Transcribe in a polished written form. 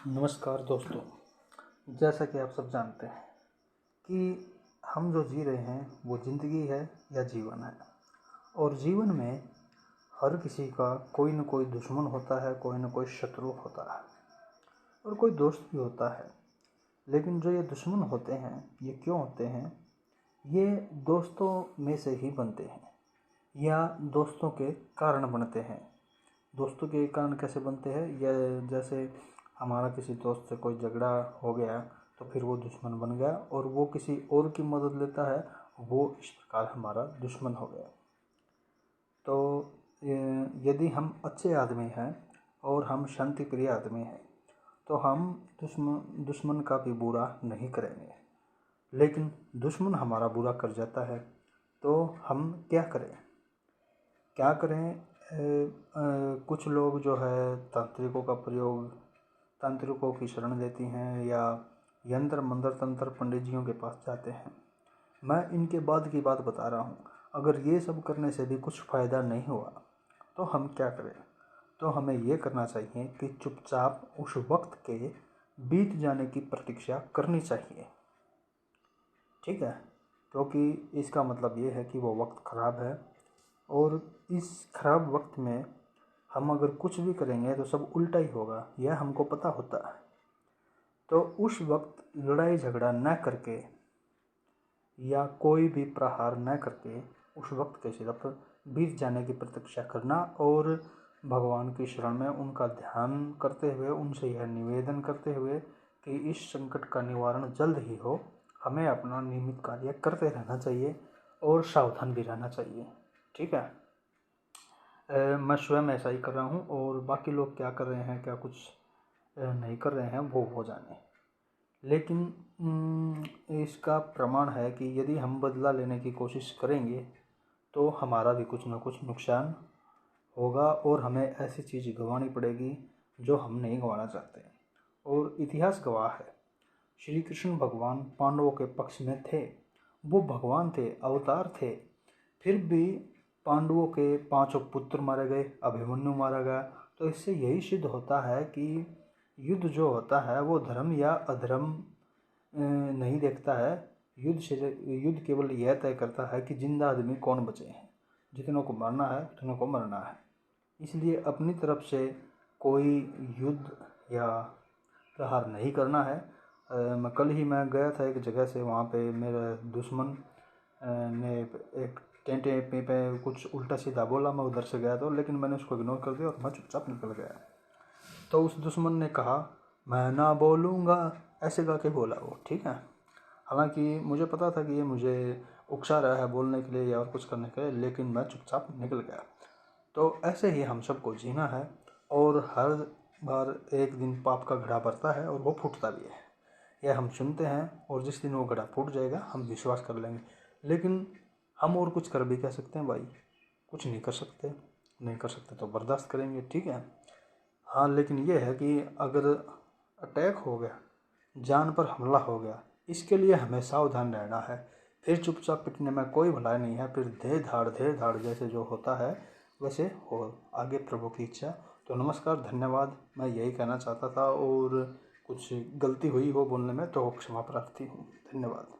नमस्कार दोस्तों। जैसा कि आप सब जानते हैं कि हम जो जी रहे हैं वो ज़िंदगी है या जीवन है। और जीवन में हर किसी का कोई न कोई दुश्मन होता है, कोई न कोई शत्रु होता है और कोई दोस्त भी होता है। लेकिन जो ये दुश्मन होते हैं ये क्यों होते हैं? ये दोस्तों में से ही बनते हैं या दोस्तों के कारण बनते हैं। दोस्तों के कारण कैसे बनते हैं? या जैसे हमारा किसी दोस्त से कोई झगड़ा हो गया तो फिर वो दुश्मन बन गया और वो किसी और की मदद लेता है, वो इस प्रकार हमारा दुश्मन हो गया। तो यदि हम अच्छे आदमी हैं और हम शांति प्रिय आदमी हैं तो हम दुश्मन का भी बुरा नहीं करेंगे। लेकिन दुश्मन हमारा बुरा कर जाता है तो हम क्या करें? कुछ लोग जो है तांत्रिकों की शरण लेती हैं या यंत्र मंत्र तंत्र पंडित जियों के पास जाते हैं। मैं इनके बाद की बात बता रहा हूँ। अगर ये सब करने से भी कुछ फ़ायदा नहीं हुआ तो हम क्या करें? तो हमें ये करना चाहिए कि चुपचाप उस वक्त के बीत जाने की प्रतीक्षा करनी चाहिए। ठीक है, क्योंकि इसका मतलब ये है कि वो वक्त ख़राब है और इस खराब वक्त में हम अगर कुछ भी करेंगे तो सब उल्टा ही होगा, यह हमको पता होता है। तो उस वक्त लड़ाई झगड़ा न करके या कोई भी प्रहार न करके उस वक्त के सिर्फ बीत जाने की प्रतीक्षा करना और भगवान की शरण में उनका ध्यान करते हुए उनसे यह निवेदन करते हुए कि इस संकट का निवारण जल्द ही हो, हमें अपना नियमित कार्य करते रहना चाहिए और सावधान भी रहना चाहिए। ठीक है, मैं स्वयं ऐसा ही कर रहा हूँ और बाकी लोग क्या कर रहे हैं, क्या कुछ नहीं कर रहे हैं, वो हो जाने। लेकिन इसका प्रमाण है कि यदि हम बदला लेने की कोशिश करेंगे तो हमारा भी कुछ ना कुछ नुकसान होगा और हमें ऐसी चीज़ गंवानी पड़ेगी जो हम नहीं गंवाना चाहते। और इतिहास गवाह है, श्री कृष्ण भगवान पांडवों के पक्ष में थे। वो भगवान थे, अवतार थे, फिर भी पांडवों के 5 पुत्र मारे गए, अभिमन्यु मारा गया। तो इससे यही सिद्ध होता है कि युद्ध जो होता है वो धर्म या अधर्म नहीं देखता है। युद्ध केवल यह तय करता है कि जिंदा आदमी कौन बचे हैं। जितनों को मारना है उतनों को मरना है। इसलिए अपनी तरफ से कोई युद्ध या प्रहार नहीं करना है। मैं गया था एक जगह से, वहाँ पे मेरे दुश्मन ने एक टेंटे पे कुछ उल्टा सीधा बोला। मैं उधर से गया था लेकिन मैंने उसको इग्नोर कर दिया और मैं चुपचाप निकल गया। तो उस दुश्मन ने कहा मैं ना बोलूँगा, ऐसे गा के बोला वो। ठीक है, हालांकि मुझे पता था कि ये मुझे उकसा रहा है बोलने के लिए या और कुछ करने के लिए, लेकिन मैं चुपचाप निकल गया। तो ऐसे ही हम सबको जीना है और हर बार एक दिन पाप का घड़ा भरता है और वो फूटता भी है। यह हम सुनते हैं और जिस दिन वो घड़ा फूट जाएगा हम विश्वास कर लेंगे। लेकिन हम और कुछ कर भी कह सकते हैं भाई? कुछ नहीं कर सकते। नहीं कर सकते तो बर्दाश्त करेंगे। ठीक है, हाँ, लेकिन ये है कि अगर अटैक हो गया, जान पर हमला हो गया, इसके लिए हमें सावधान रहना है। फिर चुपचाप पिटने में कोई भलाई नहीं है। फिर धे धाड़ जैसे जो होता है वैसे हो। आगे प्रभु की इच्छा। तो नमस्कार, धन्यवाद। मैं यही कहना चाहता था और कुछ गलती हुई हो बोलने में तो क्षमा प्रार्थी हूँ। धन्यवाद।